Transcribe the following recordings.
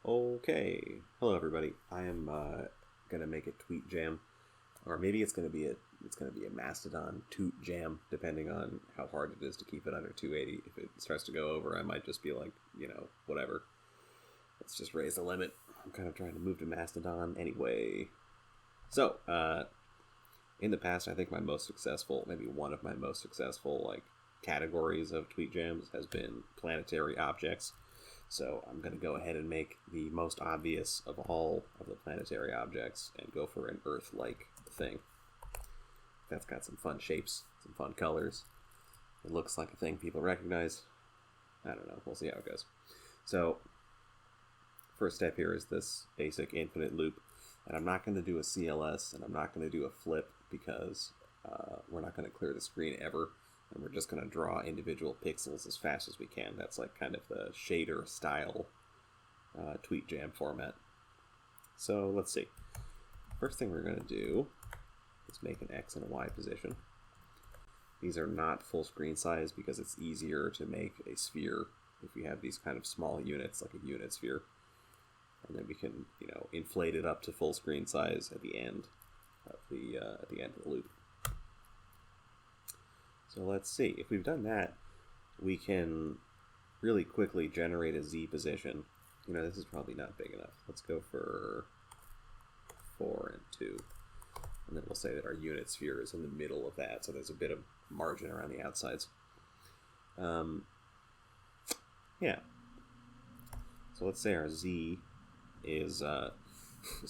Okay, hello everybody. I am gonna make a Tweetjam, or maybe it's gonna be a Mastodon Tweetjam, depending on how hard it is to keep it under 280. If it starts to go over, I might just be like, whatever. Let's just raise the limit. I'm kind of trying to move to Mastodon anyway. So, in the past, I think my most successful, maybe one of my most successful categories of Tweetjams has been planetary objects. So I'm going to go ahead and make the most obvious of all of the planetary objects and go for an Earth-like thing. That's got some fun shapes, some fun colors. It looks like a thing people recognize. I don't know. We'll see how it goes. So first step here is this basic infinite loop. And I'm not going to do a CLS and I'm not going to do a flip because we're not going to clear the screen ever. And we're just going to draw individual pixels as fast as we can. That's like kind of the shader style Tweetjam format. So let's see. First thing we're going to do is make an X and a Y position. These are not full screen size because it's easier to make a sphere if you have these kind of small units, like a unit sphere. And then we can, inflate it up to full screen size at the end of the loop. So let's see, if we've done that, we can really quickly generate a Z position. This is probably not big enough. Let's go for 4 and 2. And then we'll say that our unit sphere is in the middle of that, so there's a bit of margin around the outsides. Yeah. So let's say our Z is, so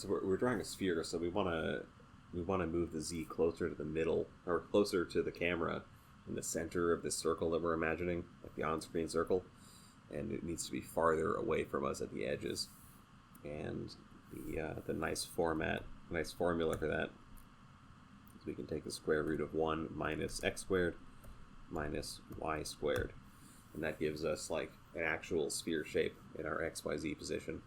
we're drawing a sphere, so we want to move the Z closer to the middle, or closer to the camera, in the center of this circle that we're imagining, like the on-screen circle, and it needs to be farther away from us at the edges. And the nice formula for that is we can take the square root of 1 minus x squared minus y squared, and that gives us like an actual sphere shape in our XYZ position.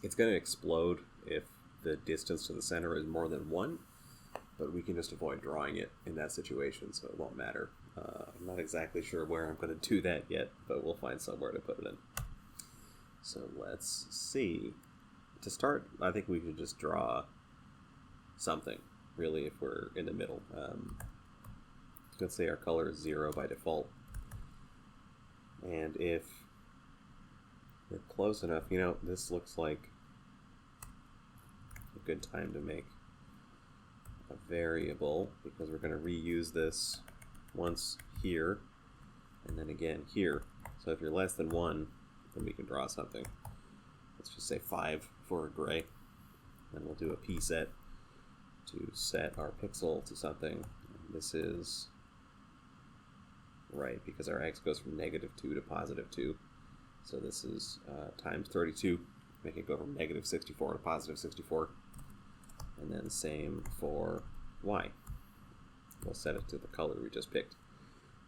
It's going to explode if the distance to the center is more than 1. But we can just avoid drawing it in that situation, so it won't matter. I'm not exactly sure where I'm going to do that yet, but we'll find somewhere to put it in. So let's see. To start, I think we should just draw something, really, if we're in the middle. Let's say our color is 0 by default. And if we're close enough, this looks like a good time to make a variable, because we're going to reuse this once here and then again here. So if you're less than 1, then we can draw something. Let's just say 5 for a gray. Then we'll do a p set to set our pixel to something. This is right because our x goes from -2 to +2. So this is times 32, make it go from -64 to +64. And then same for y. We'll set it to the color we just picked.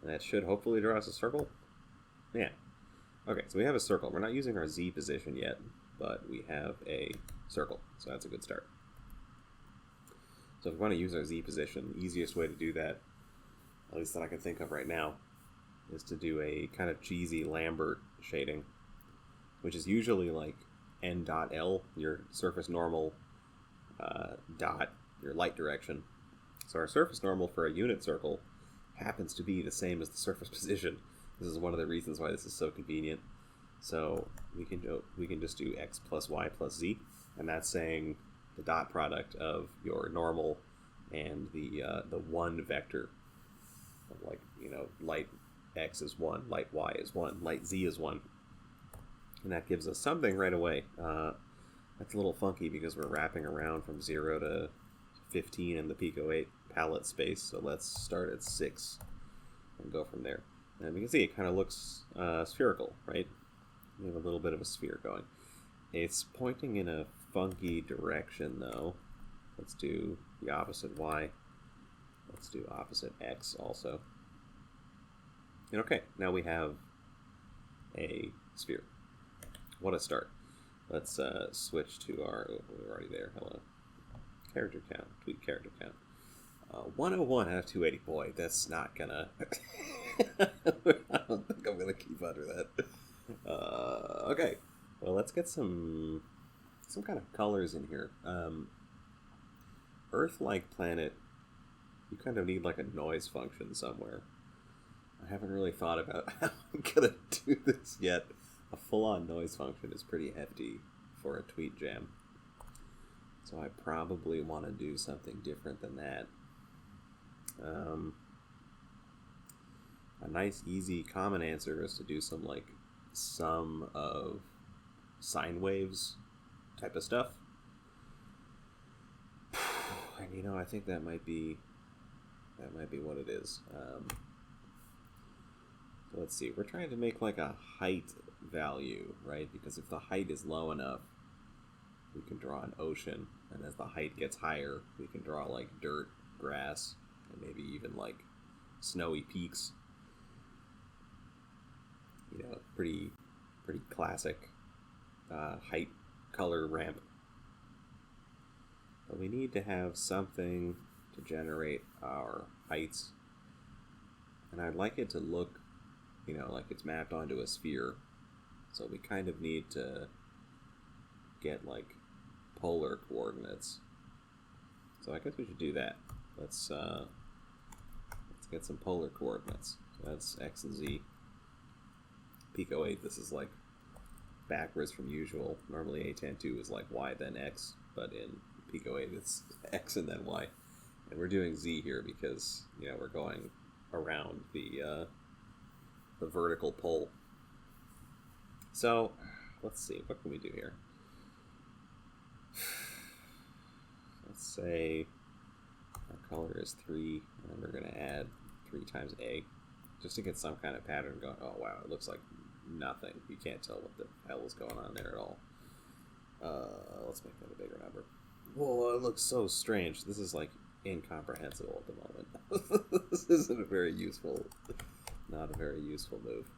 And that should hopefully draw us a circle. Yeah. Okay, so we have a circle. We're not using our Z position yet, but we have a circle. So that's a good start. So if we want to use our Z position, the easiest way to do that, at least that I can think of right now, is to do a kind of cheesy Lambert shading, which is usually like n dot L, your surface normal, dot your light direction. So our surface normal for a unit circle happens to be the same as the surface position. This is one of the reasons why this is so convenient. So we can just do x plus y plus z, and that's saying the dot product of your normal and the one vector. Like, light x is 1, light y is 1, light z is 1. And that gives us something right away. That's a little funky because we're wrapping around from 0 to 15 in the Pico 8 palette space. So let's start at 6 and go from there. And we can see it kind of looks spherical, right? We have a little bit of a sphere going. It's pointing in a funky direction, though. Let's do the opposite y. Let's do opposite x also. And okay, now we have a sphere. What a start. Let's switch to our, we're already there, hello. Character count, tweet character count. 101 out of 280, boy, that's not gonna, I don't think I'm gonna keep under that. Okay, Well, let's get some kind of colors in here. Earth-like planet, you kind of need like a noise function somewhere. I haven't really thought about how I'm gonna do this yet. A full-on noise function is pretty hefty for a Tweetjam, so I probably want to do something different than that. A nice, easy, common answer is to do some like sum of sine waves type of stuff. And you know, I think that might be what it is. So let's see. We're trying to make like a height value, right? Because if the height is low enough, we can draw an ocean, and as the height gets higher, we can draw like dirt, grass, and maybe even like snowy peaks. You know, pretty classic height color ramp. But we need to have something to generate our heights, and I'd like it to look, you know, like it's mapped onto a sphere. So we kind of need to get like polar coordinates. So I guess we should do that. Let's get some polar coordinates. So that's x and z. Pico 8, this is like backwards from usual. Normally a tan 2 is like y then x, but in Pico 8 it's x and then y. And we're doing z here because, you know, we're going around the vertical pole. So let's see, what can we do here? Let's say our color is 3, and we're going to add 3 times a, just to get some kind of pattern going. Oh wow, it looks like nothing. You can't tell what the hell is going on there at all. Let's make that a bigger number. Whoa, it looks so strange. This is like incomprehensible at the moment. This isn't a very useful, not a very useful move.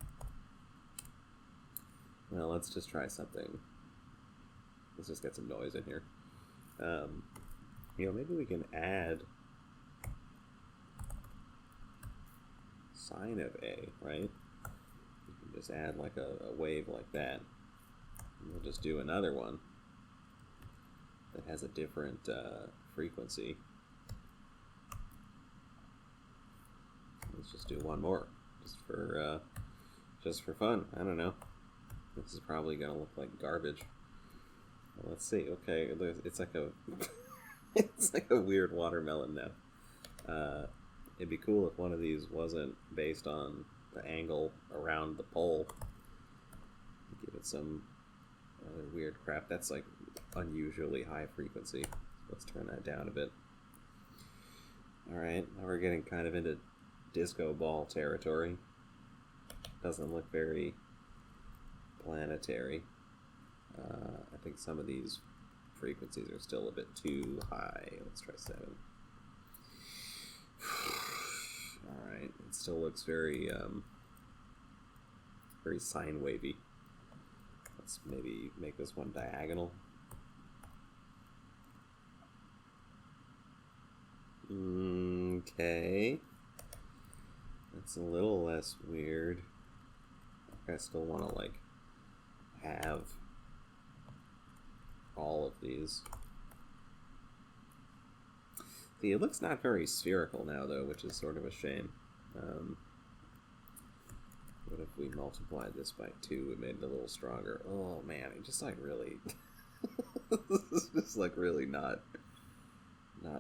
Well, let's just try something. Let's just get some noise in here. You know, maybe we can add sine of a, right? We can just add like a wave like that. And we'll just do another one that has a different frequency. Let's just do one more, just for fun. I don't know. This is probably gonna look like garbage. Well, let's see. Okay, it's like a it's like a weird watermelon now. It'd be cool if one of these wasn't based on the angle around the pole. Give it some other weird crap. That's like unusually high frequency. Let's turn that down a bit. Alright, now we're getting kind of into disco ball territory. Doesn't look very planetary. I think some of these frequencies are still a bit too high. Let's try 7. Alright, it still looks very very sine wavy. Let's maybe make this one diagonal. Okay. That's a little less weird. I still want to like have all of these. See, it looks not very spherical now though, which is sort of a shame. What if we multiplied this by 2 and made it a little stronger? Oh man, it just like really this is just like really not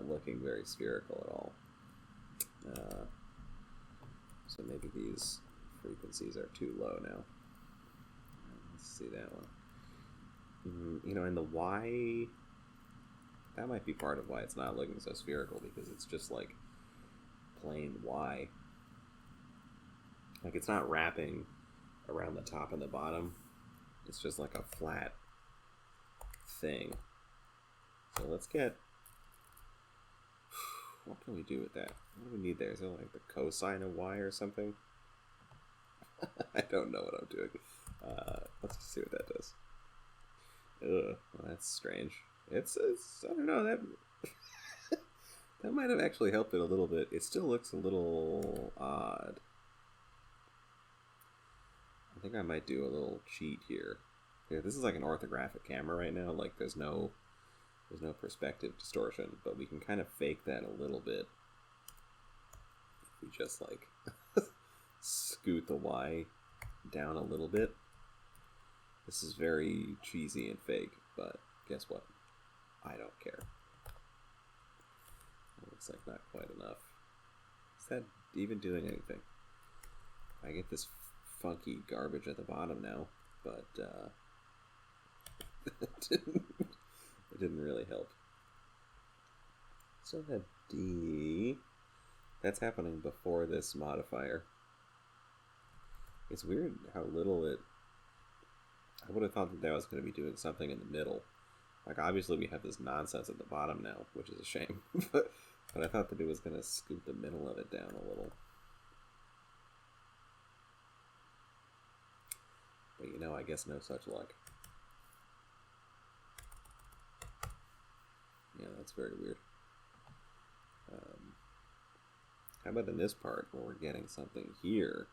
looking very spherical at all. So maybe these frequencies are too low now. Let's see that one. You know, in the Y, that might be part of why it's not looking so spherical, because it's just like plain Y. Like it's not wrapping around the top and the bottom. It's just like a flat thing. So let's get, what can we do with that? What do we need there? Is it like the cosine of Y or something? I don't know what I'm doing. Let's just see what that does. Ugh, well, that's strange. It's I don't know, that that might have actually helped it a little bit. It still looks a little odd. I think I might do a little cheat here. Yeah, this is like an orthographic camera right now. Like there's no perspective distortion, but we can kind of fake that a little bit. If we just like scoot the Y down a little bit. This is very cheesy and fake, but guess what? I don't care. It looks like not quite enough. Is that even doing anything? I get this funky garbage at the bottom now, but it didn't really help. So that D, that's happening before this modifier. It's weird how little it, I would have thought that that was going to be doing something in the middle. Like obviously we have this nonsense at the bottom now, which is a shame, but I thought that it was going to scoot the middle of it down a little. But you know, I guess no such luck. Yeah, that's very weird. How about in this part where we're getting something here?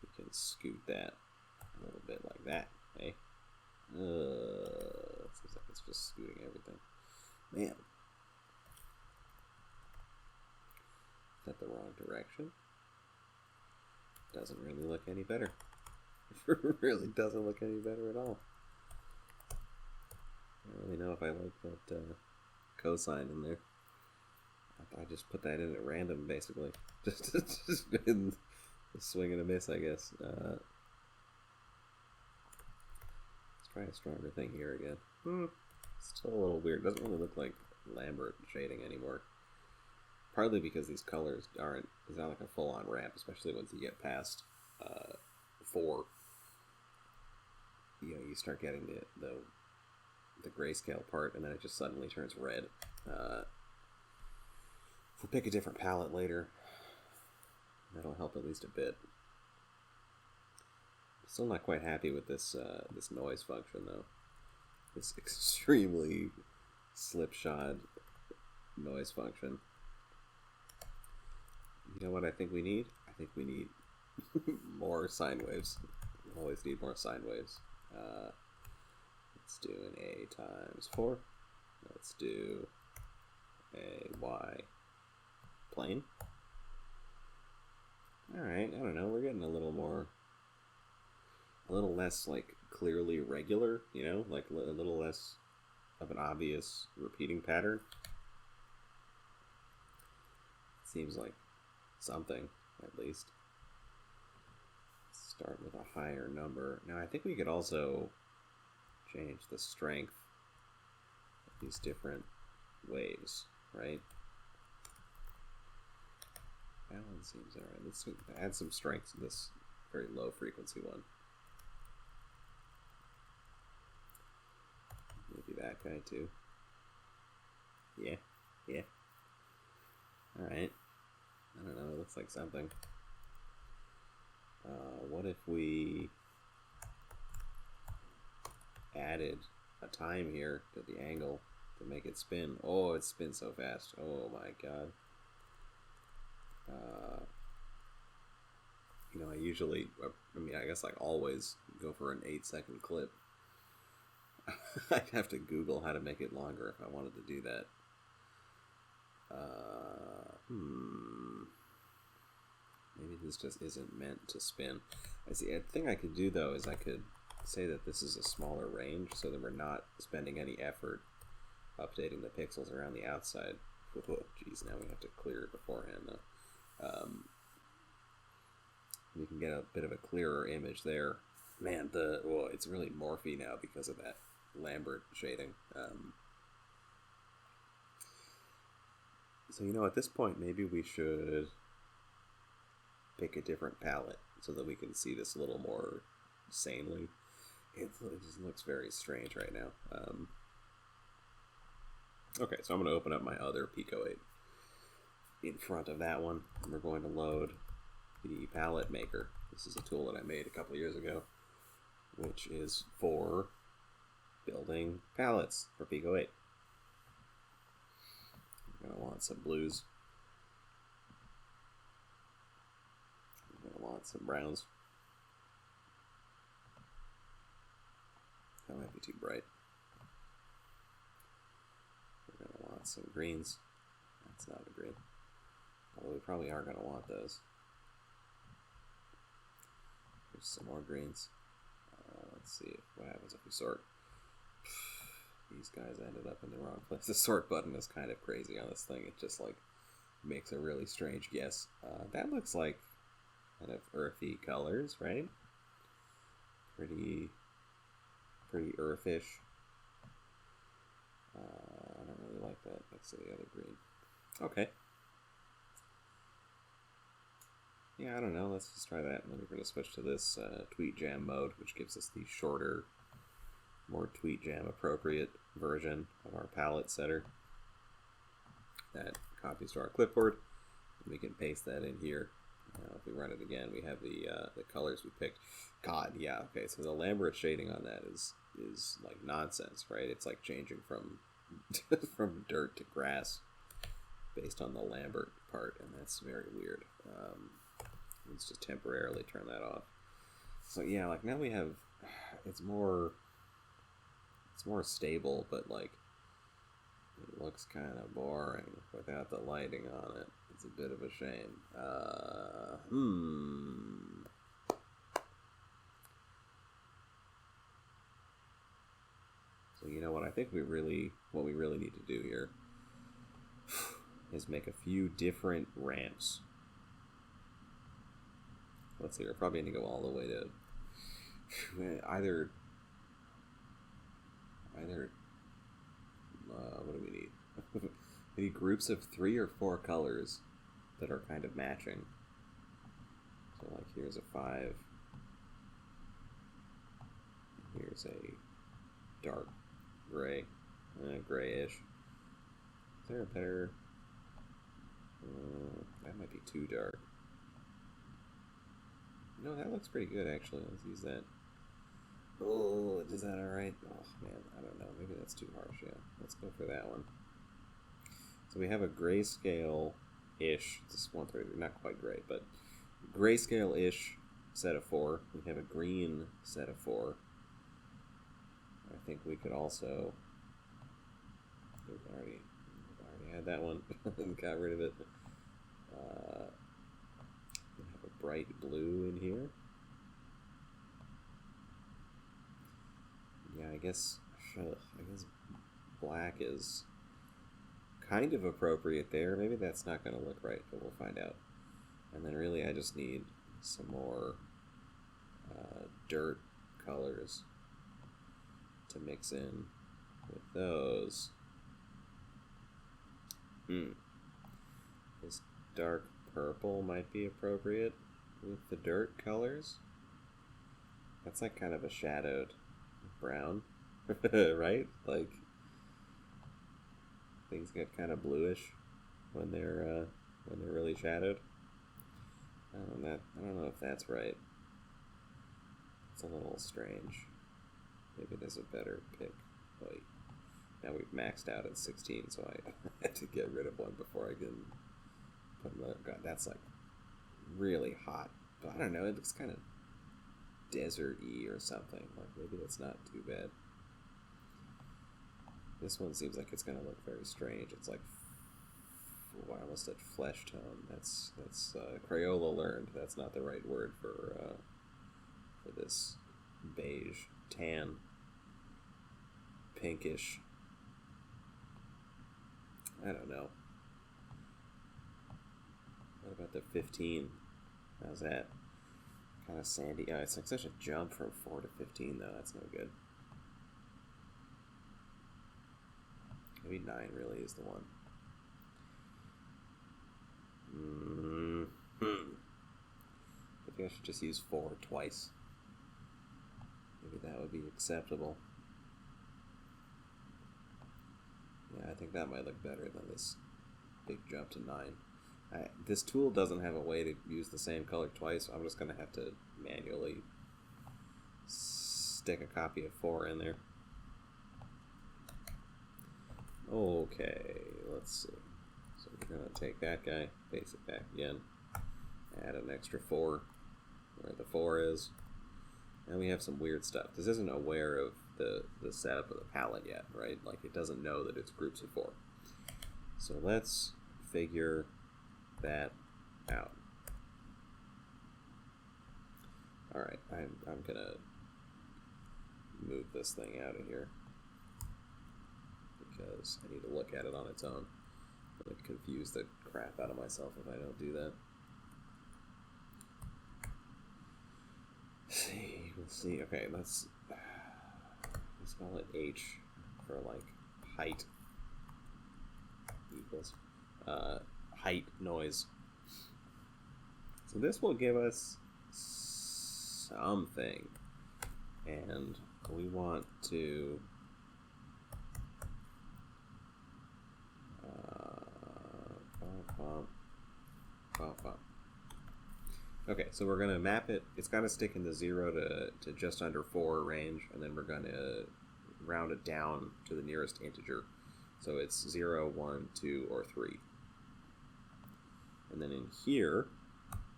We can scoot that a little bit like that, eh? Seems like it's just scooting everything. Man. Is that the wrong direction? Doesn't really look any better. It really doesn't look any better at all. I don't really know if I like that cosine in there. I just put that in at random, basically. just in the swing and a miss, I guess. Let's try a stronger thing here again. Still a little weird. Doesn't really look like Lambert shading anymore. Partly because these colors aren't, it's not like a full-on ramp, especially once you get past 4. You know, you start getting the grayscale part, and then it just suddenly turns red. If we pick a different palette later, that'll help at least a bit. Still not quite happy with this this noise function though. This extremely slipshod noise function. You know what I think we need? I think we need more sine waves. We always need more sine waves. Let's do an A times 4. Let's do a Y plane. Alright, I don't know, we're getting a little less like clearly regular, you know, like a little less of an obvious repeating pattern. Seems like something, at least. Let's start with a higher number. Now I think we could also change the strength of these different waves, right? That one seems alright. Let's add some strength to this very low frequency one. Maybe that guy too. Yeah. Alright. I don't know, it looks like something. What if we added a time here to the angle to make it spin? Oh, it spins so fast. Oh my god. You know, I usually, I guess like always go for an 8-second clip. I'd have to Google how to make it longer if I wanted to do that. Maybe this just isn't meant to spin. I see. A thing I could do though is I could say that this is a smaller range so that we're not spending any effort updating the pixels around the outside. Oh, geez, now we have to clear it beforehand though. We can get a bit of a clearer image there. Man, it's really morphy now because of that Lambert shading. So, you know, at this point, maybe we should pick a different palette so that we can see this a little more sanely. It just looks very strange right now. Okay, so I'm going to open up my other Pico 8 in front of that one, and we're going to load the palette maker. This is a tool that I made a couple years ago, which is for building palettes for Pico 8. I'm going to want some blues. I'm going to want some browns. might be too bright. We're going to want some greens. That's not a green. Although we probably are going to want those. Here's some more greens. Let's see what happens if we sort. These guys ended up in the wrong place. The sort button is kind of crazy on this thing. It just like makes a really strange guess. That looks like kind of earthy colors, right? Pretty earthish. I don't really like that next to the other green. Okay. Yeah, I don't know. Let's just try that. And then we're going to switch to this Tweetjam mode, which gives us the shorter, more Tweetjam appropriate version of our palette setter. That copies to our clipboard. And we can paste that in here. If we run it again, we have the colors we picked. God, yeah, okay. So the Lambert shading on that is like nonsense, right? It's like changing from from dirt to grass based on the Lambert part, and that's very weird. Let's just temporarily turn that off. So yeah, like now we have it's more stable, but like it looks kind of boring without the lighting on it. It's a bit of a shame. So you know what I think what we really need to do here is make a few different ramps. Let's see, we're probably going to go all the way to either what do we need? We need groups of 3 or 4 colors that are kind of matching. So like here's a 5. Here's a dark gray, grayish. Is there a better? That might be too dark. No, that looks pretty good actually. Let's use that. Oh, is that alright? Oh man, I don't know. Maybe that's too harsh. Yeah, let's go for that one. So we have a grayscale-ish. It's 130, not quite gray, but grayscale-ish set of 4. We have a green set of 4. I think we could also. We've already had that one. Got rid of it. We have a bright blue in here. Yeah, I guess black is kind of appropriate there. Maybe that's not going to look right, but we'll find out. And then really I just need some more dirt colors to mix in with those. This dark purple might be appropriate with the dirt colors. That's like kind of a shadowed brown, right? Like things get kind of bluish when they're really shadowed. I don't know if that's right. It's a little strange. Maybe there's a better pick. Wait, now we've maxed out at 16, so I had to get rid of one before I can put another. God, that's like really hot. But I don't know. It looks kind of desert-y or something. Like maybe that's not too bad. This one seems like it's gonna look very strange. It's like, I almost said flesh tone. That's Crayola learned. That's not the right word for this beige, tan, pinkish. I don't know. What about the 15? How's that? Kind of sandy. Oh, it's like such a jump from 4 to 15, though. That's no good. Maybe 9 really is the one. Maybe I should just use 4 twice. Maybe that would be acceptable. Yeah, I think that might look better than this big jump to 9. This tool doesn't have a way to use the same color twice, so I'm just going to have to manually stick a copy of 4 in there. Okay, let's see. So we're going to take that guy, paste it back again, add an extra 4 where the 4 is, And we have some weird stuff. This isn't aware of the setup of the palette yet, right? Like, it doesn't know that it's groups of 4. So let's figure that out. Alright, I'm gonna move this thing out of here because I need to look at it on its own. I'm going to confuse the crap out of myself if I don't do that. We'll see. Okay, let's call it H for like height equals height noise. So this will give us something, and we want to okay, so we're going to map it. It's got to stick in the 0 to just under 4 range, and then we're going to round it down to the nearest integer. So it's 0, 1, 2, or 3. And then in here,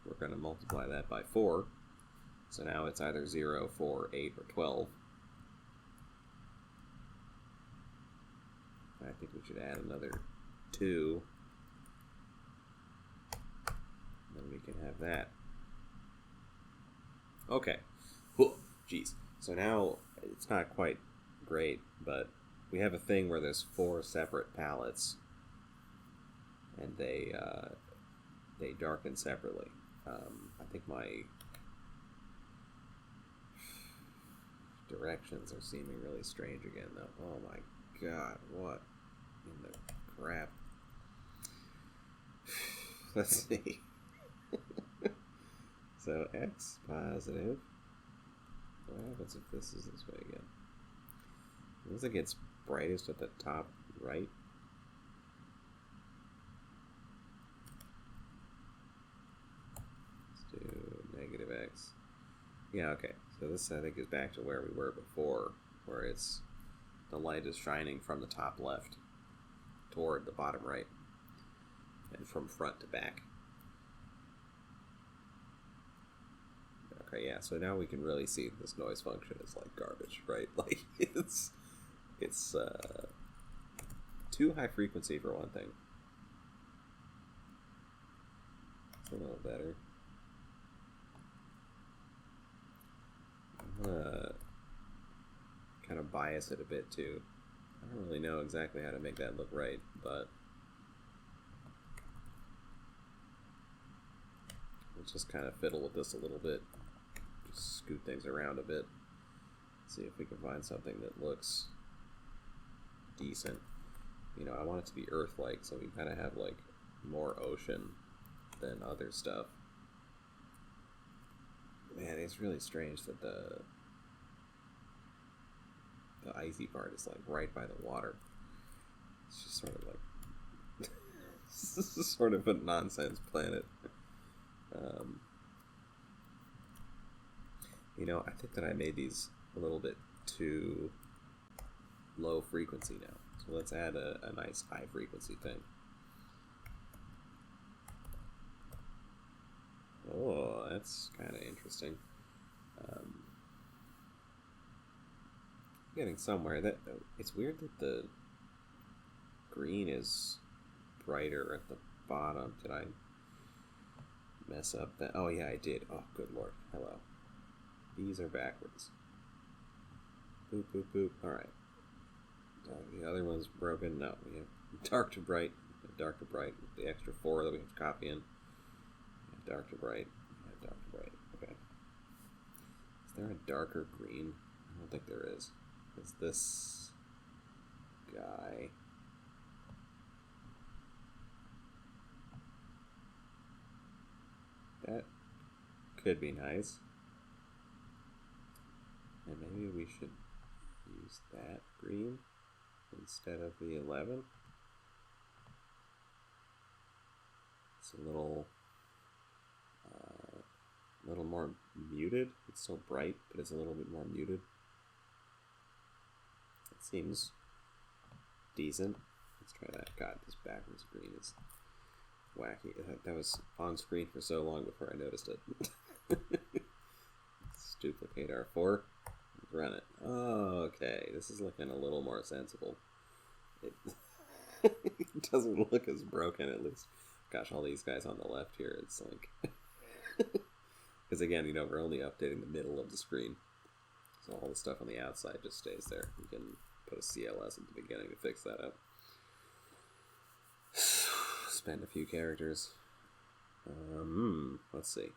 we're going to multiply that by 4. So now it's either 0, 4, 8, or 12. I think we should add another 2. And then we can have that. Okay. Jeez. So now it's not quite great, but we have a thing where there's 4 separate palettes, and they darken separately. I think my directions are seeming really strange again, though. Oh my god, what in the crap? Let's see. So x positive. What happens if this is this way again? It looks like it's brightest at the top right. Let's do negative x. Yeah, okay. So this, I think, is back to where we were before, where it's the light is shining from the top left toward the bottom right, and from front to back. Okay, yeah, so now we can really see this noise function is like garbage, right? Like, it's too high frequency for one thing. It's a little better. I'm gonna kind of bias it a bit too. I don't really know exactly how to make that look right, but let's just kind of fiddle with this a little bit. Just scoot things around a bit. See if we can find something that looks decent. You know, I want it to be Earthlike, so we kind of have like more ocean than other stuff. Man, it's really strange that the icy part is like right by the water. It's just sort of like this is sort of a nonsense planet. You know, I think that I made these a little bit too low frequency now. So let's add a nice high frequency thing. Oh, that's kind of interesting. Getting somewhere. That it's weird that the green is brighter at the bottom. Did I mess up that? Oh yeah, I did. Oh, good lord. Hello. These are backwards. Boop, boop, boop. Alright. The other one's broken. No, we have dark to bright. Dark to bright. The extra 4 that we have to copy in. Dark to bright. Dark to bright. Okay. Is there a darker green? I don't think there is. Is this guy? That could be nice. And maybe we should use that green instead of the 11. It's a little more muted. It's still bright, but it's a little bit more muted. It seems decent. Let's try that. God, this backwards green is wacky. That was on screen for so long before I noticed it. It's duplicate R4. Let's run it. Oh, okay, this is looking a little more sensible. It, it doesn't look as broken, at least. Gosh, all these guys on the left here, it's like... Because again, you know, we're only updating the middle of the screen. So all the stuff on the outside just stays there. You can put a CLS at the beginning to fix that up. Spend a few characters. Let's see.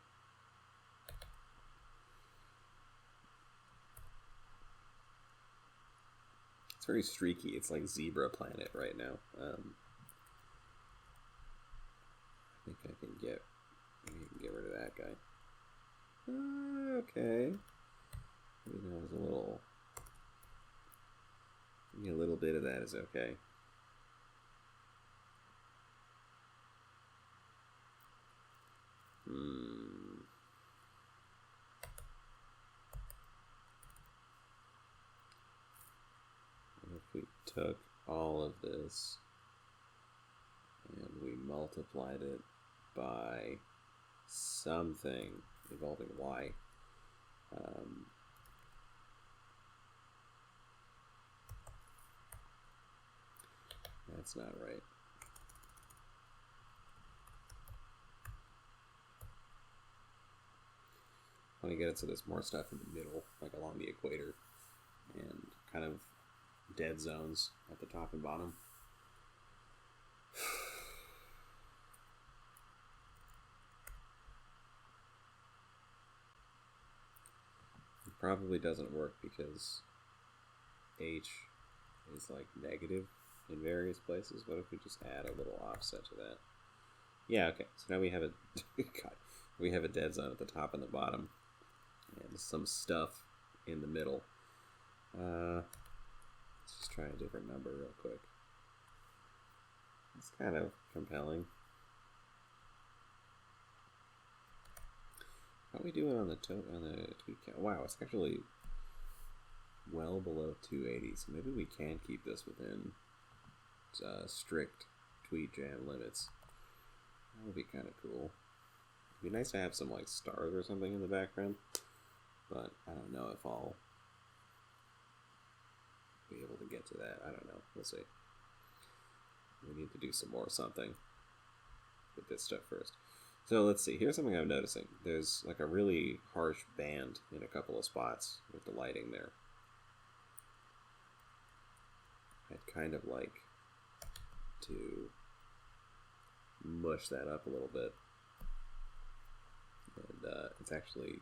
It's very streaky. It's like Zebra Planet right now. I think I can get rid of that guy. Okay. You know, there's a little bit of that is okay. What if we took all of this and we multiplied it by something involving y? That's not right. I want to get it so there's more stuff in the middle, like along the equator, and kind of dead zones at the top and bottom. It probably doesn't work because H is like negative in various places. What if we just add a little offset to that? Yeah, okay. So now we have a God, we have a dead zone at the top and the bottom, and some stuff in the middle. Let's just try a different number real quick. It's kind of compelling. How are we doing on the tweet count? Wow, it's actually well below 280, so maybe we can keep this within strict Tweetjam limits. That would be kind of cool. It'd be nice to have some like stars or something in the background, but I don't know if I'll be able to get to that. I don't know. We'll see. We need to do some more something with this stuff first. So let's see. Here's something I'm noticing. There's like a really harsh band in a couple of spots with the lighting there. I'd kind of like to mush that up a little bit. And it's actually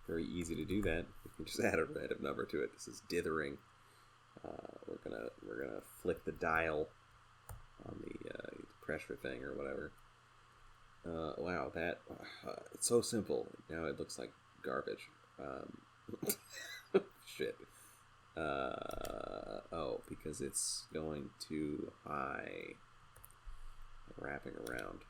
very easy to do that. We can just add a random number to it. This is dithering. We're gonna flick the dial on the pressure thing or whatever. Wow, that it's so simple. Now it looks like garbage. Shit. Oh, because it's going too high. Wrapping around.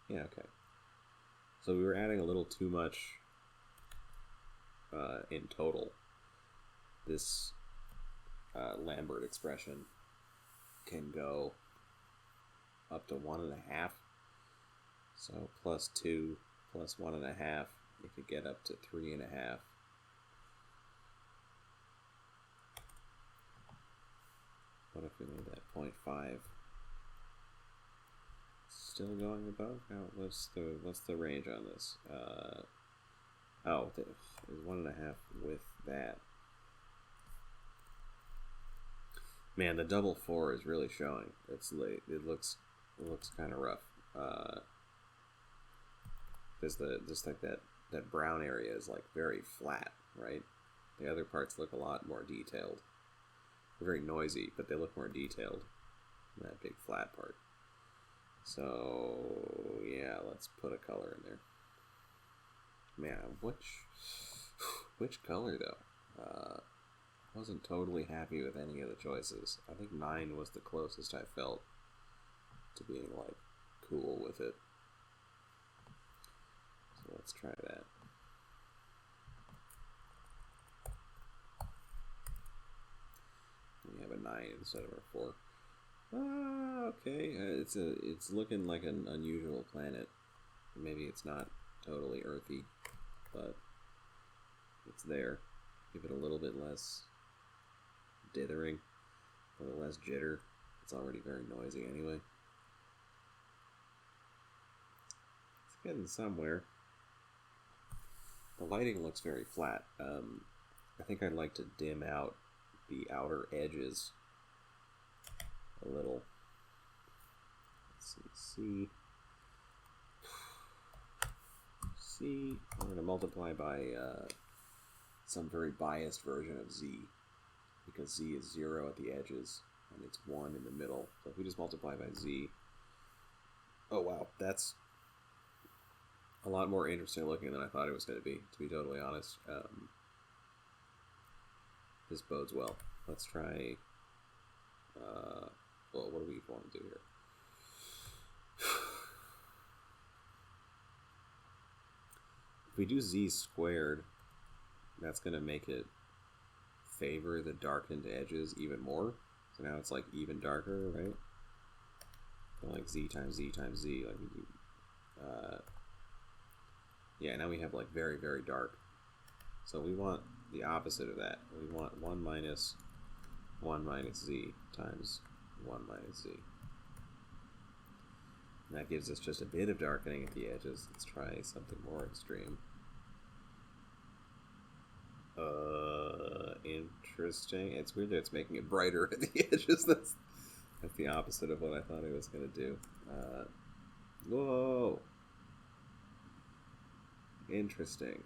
Yeah, okay. So we were adding a little too much in total. This Lambert expression can go up to 1.5. So plus 2 plus 1.5, you could get up to 3.5. What if we made that 0.5? Still going above? Now, what's the range on this? Oh, there's 1.5 with that. Man, the double 4 is really showing. It's late. It looks kind of rough. There's just like that brown area is like very flat, right? The other parts look a lot more detailed. They're very noisy, but they look more detailed than that big flat part. So yeah, let's put a color in there. Man, which color though? Wasn't totally happy with any of the choices. I think 9 was the closest I felt to being like cool with it. So let's try that. We have a 9 instead of a 4. Okay. It's looking like an unusual planet. Maybe it's not totally earthy, but it's there. Give it a little bit less dithering, a little less jitter. It's already very noisy anyway. It's getting somewhere. The lighting looks very flat. I think I'd like to dim out the outer edges a little. Let's see. C. I'm going to multiply by some very biased version of Z, because Z is 0 at the edges and it's 1 in the middle. So if we just multiply by Z, oh wow, that's a lot more interesting looking than I thought it was going to be totally honest. This bodes well. Let's try, well, what do we want to do here? If we do Z squared, that's going to make it favor the darkened edges even more. So now it's like even darker, right? So like Z times Z times Z. Like we do, yeah, now we have like very, very dark. So we want the opposite of that. We want 1 minus Z times 1 minus Z. And that gives us just a bit of darkening at the edges. Let's try something more extreme. Interesting. It's weird that it's making it brighter at the edges. That's the opposite of what I thought it was going to do. Whoa. Interesting.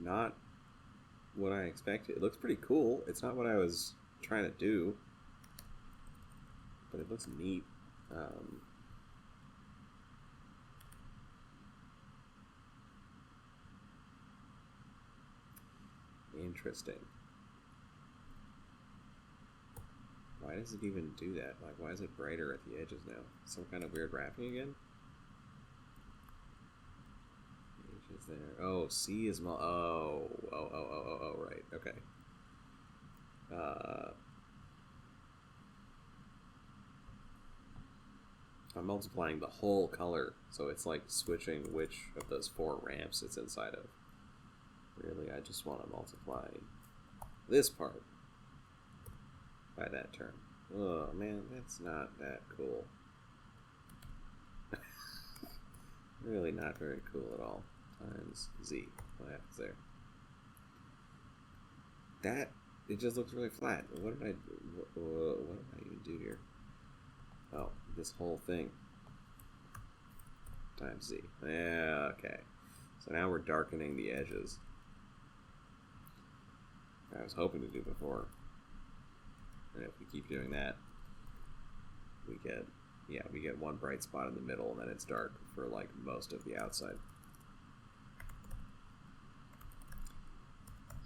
Not what I expected. It looks pretty cool. It's not what I was trying to do, but it looks neat. Interesting. Why does it even do that? Like, why is it brighter at the edges now? Some kind of weird wrapping again? Edges there. Oh, C is oh, right. Okay. I'm multiplying the whole color, so it's like switching which of those 4 ramps it's inside of. Really, I just want to multiply this part by that term. Oh man, that's not that cool. Really not very cool at all. Times Z. What happens there? That, it just looks really flat. What did I even do here? Oh, this whole thing times Z. Yeah, okay. So now we're darkening the edges. I was hoping to do before. And if we keep doing that, we get one bright spot in the middle, and then it's dark for like most of the outside.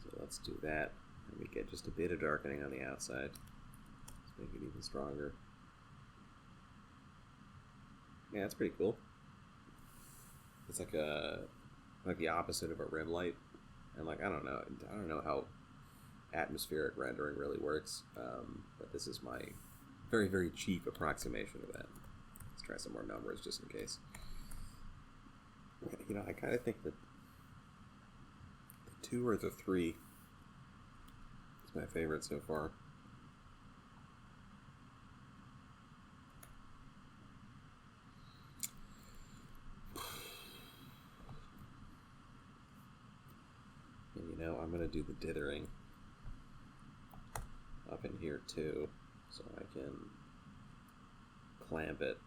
So let's do that, and we get just a bit of darkening on the outside. Let's make it even stronger. Yeah, that's pretty cool. It's like the opposite of a rim light, and like I don't know how atmospheric rendering really works, but this is my very, very cheap approximation of that. Let's try some more numbers just in case. You know, I kind of think that the 2 or the 3 is my favorite so far. And you know, I'm going to do the dithering up in here too, so I can clamp it.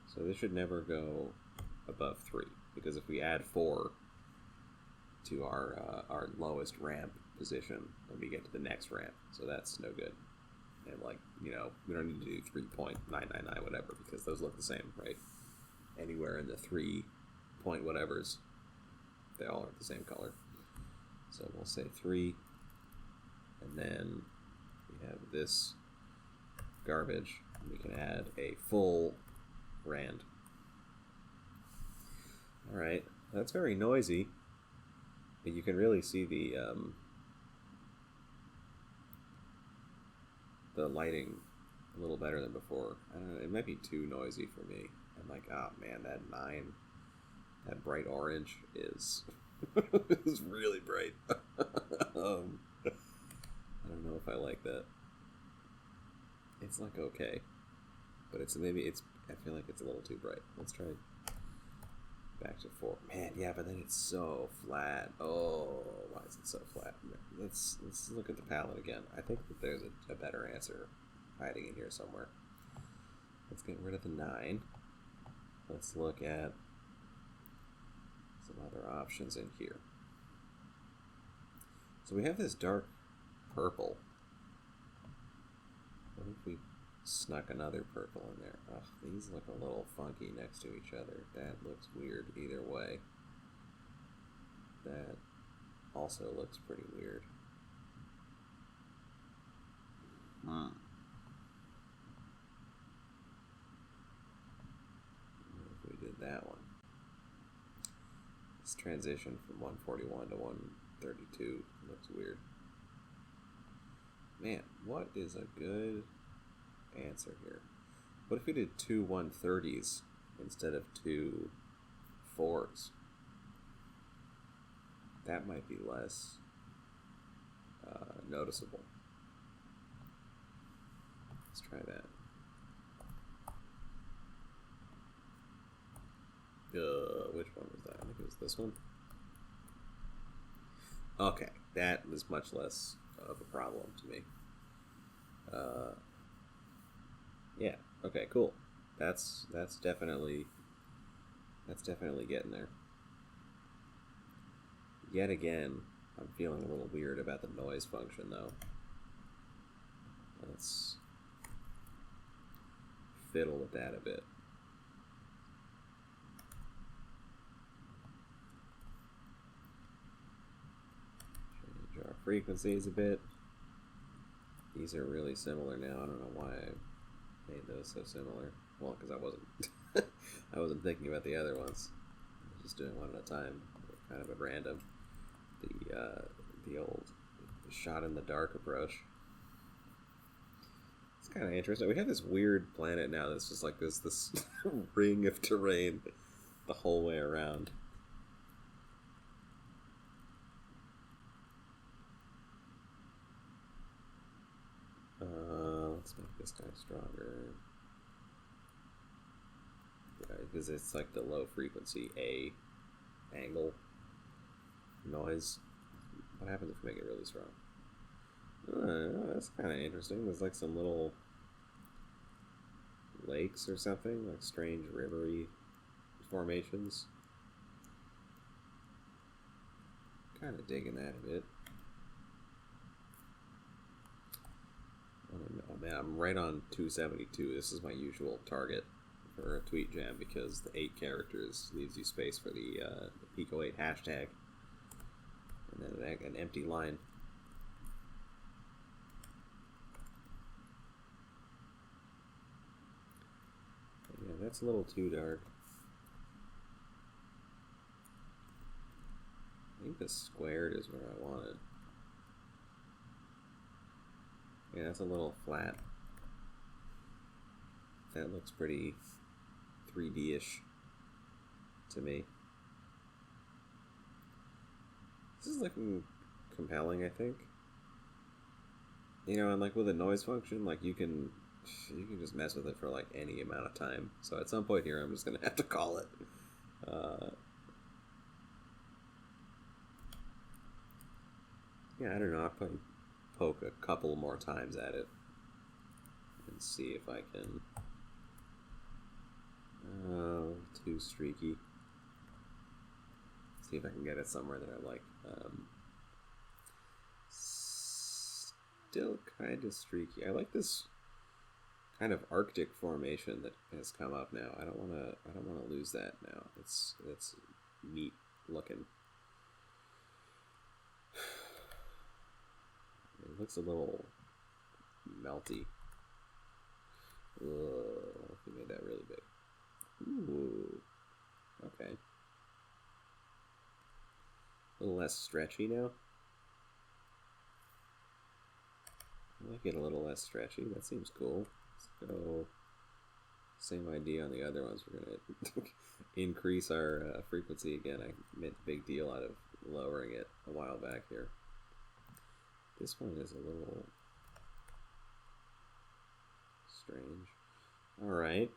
So this should never go above 3, because if we add 4 to our lowest ramp position, then we get to the next ramp, so that's no good. And like, you know, we don't need to do 3.999 whatever, because those look the same, right? Anywhere in the 3 point whatevers, they all are the same color. So we'll say 3, and then we have this garbage, and we can add a full rand. Alright, That's very noisy. But you can really see the lighting a little better than before. I don't know, it might be too noisy for me. I'm like, oh man, that 9, that bright orange is is really bright. I don't know if I like that. It's like okay, but I feel like it's a little too bright. Let's try back to 4. Man, yeah, but then it's so flat. Oh, why is it so flat? Let's look at the palette again. I think that there's a better answer hiding in here somewhere. Let's get rid of the 9. Let's look at some other options in here. So we have this dark purple. What if we snuck another purple in there? Ugh, these look a little funky next to each other. That looks weird either way. That also looks pretty weird. What if we did that one? This transition from 141 to 132 looks weird. Man, what is a good answer here? What if we did 2 130s instead of 2 4s? That might be less noticeable. Let's try that. Which one was that? I think it was this one. Okay, that was much less of a problem to me. Yeah. Okay. Cool. That's definitely getting there. Yet again, I'm feeling a little weird about the noise function, though. Let's fiddle with that a bit. Change our frequencies a bit. These are really similar now. I don't know why I made those so similar. Well, because I wasn't thinking about the other ones. I was just doing one at a time, kind of at random. The old shot in the dark approach. It's kind of interesting. We have this weird planet now that's just like this ring of terrain the whole way around. Let's make this guy stronger. Yeah, because it's like the low frequency A angle noise. What happens if we make it really strong? That's kind of interesting. There's like some little lakes or something, like strange rivery formations. Kind of digging that a bit. Oh man, I'm right on 272. This is my usual target for a Tweetjam because the 8 characters leaves you space for the Pico8 hashtag. And then an empty line. Yeah, that's a little too dark. I think the squared is where I want it. Yeah, that's a little flat. That looks pretty 3D-ish to me. This is looking compelling, I think. You know, and like with a noise function, like you can just mess with it for like any amount of time. So at some point here, I'm just gonna have to call it. Yeah, I don't know. I'll probably poke a couple more times at it and see if I can. Too streaky. See if I can get it somewhere that I like. Still kind of streaky. I like this kind of Arctic formation that has come up now. I don't want to lose that now. It's neat looking. It looks a little melty. Ugh, if we made that really big. Ooh. Okay. A little less stretchy now. I like it a little less stretchy. That seems cool. So, same idea on the other ones. We're going to increase our frequency again. I made a big deal out of lowering it a while back here. This one is a little strange. Alright.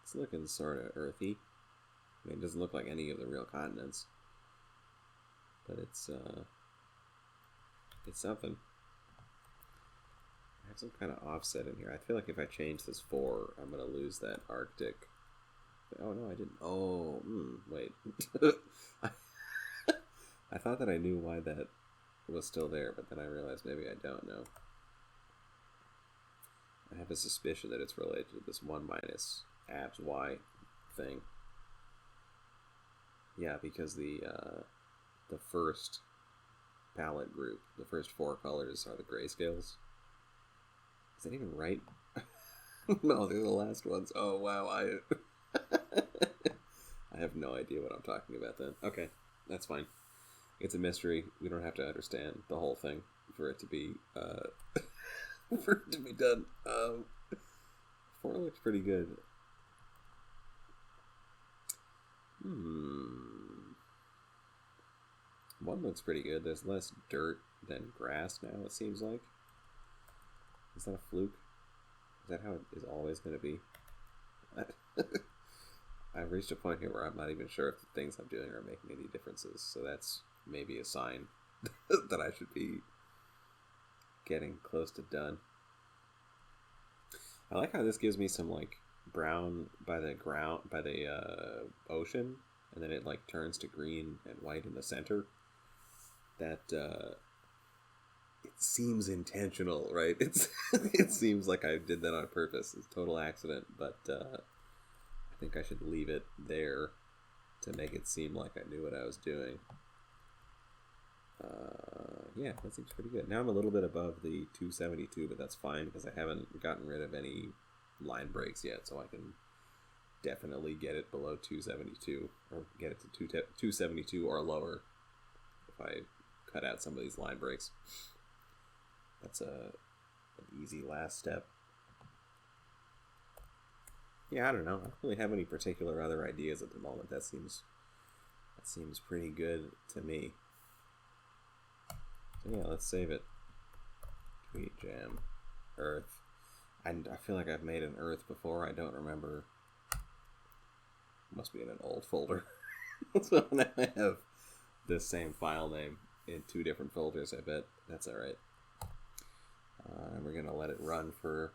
It's looking sort of earthy. I mean, it doesn't look like any of the real continents. But it's something. I have some kind of offset in here. I feel like if I change this 4, I'm going to lose that Arctic. Oh, no, I didn't. Oh, wait. I thought that I knew why that was still there, but then I realized maybe I don't know. I have a suspicion that it's related to this 1 minus abs y thing. Yeah, because the first palette group, the first 4 colors are the grayscales. Is that even right? No, they're the last ones. Oh, wow. I have no idea what I'm talking about then. Okay, that's fine. It's a mystery. We don't have to understand the whole thing for it to be for it to be done. 4 looks pretty good. 1 looks pretty good. There's less dirt than grass now, it seems like. Is that a fluke? Is that how it is always going to be? I've reached a point here where I'm not even sure if the things I'm doing are making any differences, so that's maybe a sign that I should be getting close to done. I like how this gives me some like brown by the ground, by the ocean, and then it like turns to green and white in the center. That it seems intentional, right? It seems like I did that on purpose. It's a total accident, but I think I should leave it there to make it seem like I knew what I was doing. Yeah, that seems pretty good. Now I'm a little bit above the 272, but that's fine because I haven't gotten rid of any line breaks yet, so I can definitely get it below 272, or get it to 272 or lower if I cut out some of these line breaks. That's an easy last step. Yeah, I don't know. I don't really have any particular other ideas at the moment. That seems pretty good to me. So yeah, let's save it. Tweetjam, Earth. I feel like I've made an Earth before. I don't remember. Must be in an old folder. So now I have the same file name in 2 different folders. I bet that's all right. And we're gonna let it run for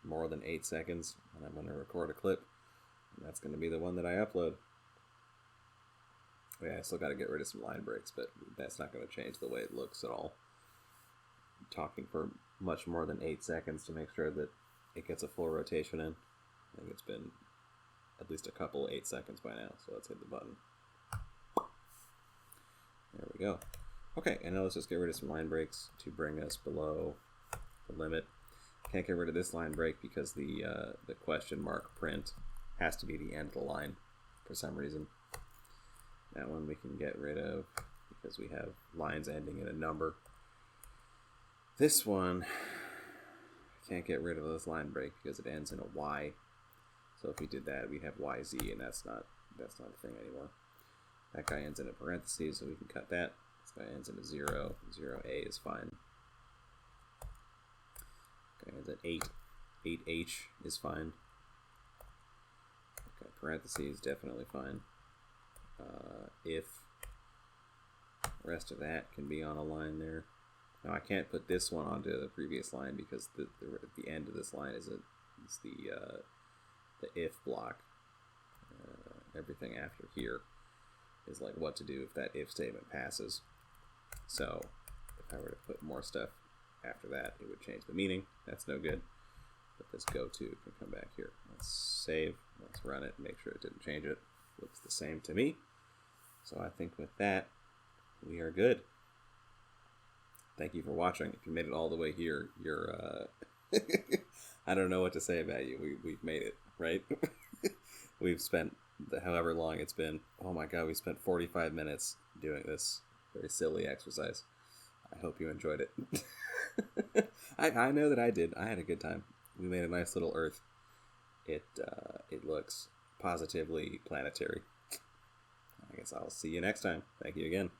more than 8 seconds, and I'm gonna record a clip, and that's gonna be the one that I upload. Yeah, I still got to get rid of some line breaks, but that's not going to change the way it looks at all. I'm talking for much more than 8 seconds to make sure that it gets a full rotation in. I think it's been at least a couple 8 seconds by now, so let's hit the button. There we go. Okay, and now let's just get rid of some line breaks to bring us below the limit. Can't get rid of this line break because the question mark print has to be the end of the line for some reason. That one we can get rid of because we have lines ending in a number. This one, I can't get rid of this line break because it ends in a Y. So if we did that, we'd have YZ, and that's not a thing anymore. That guy ends in a parentheses, so we can cut that. This guy ends in a 0. 0A is fine. Guy ends at 8. 8H is fine. Okay, parentheses, definitely fine. If the rest of that can be on a line there. Now I can't put this one onto the previous line because the end of this line is the if block. Everything after here is like what to do if that if statement passes. So if I were to put more stuff after that, it would change the meaning. That's no good. But this go to can come back here. Let's save. Let's run it and make sure it didn't change it. Looks the same to me. So I think with that, we are good. Thank you for watching. If you made it all the way here, you're, I don't know what to say about you. We've made it, right? We've spent however long it's been. Oh my god, we spent 45 minutes doing this very silly exercise. I hope you enjoyed it. I know that I did. I had a good time. We made a nice little Earth. It looks positively planetary. I guess I'll see you next time. Thank you again.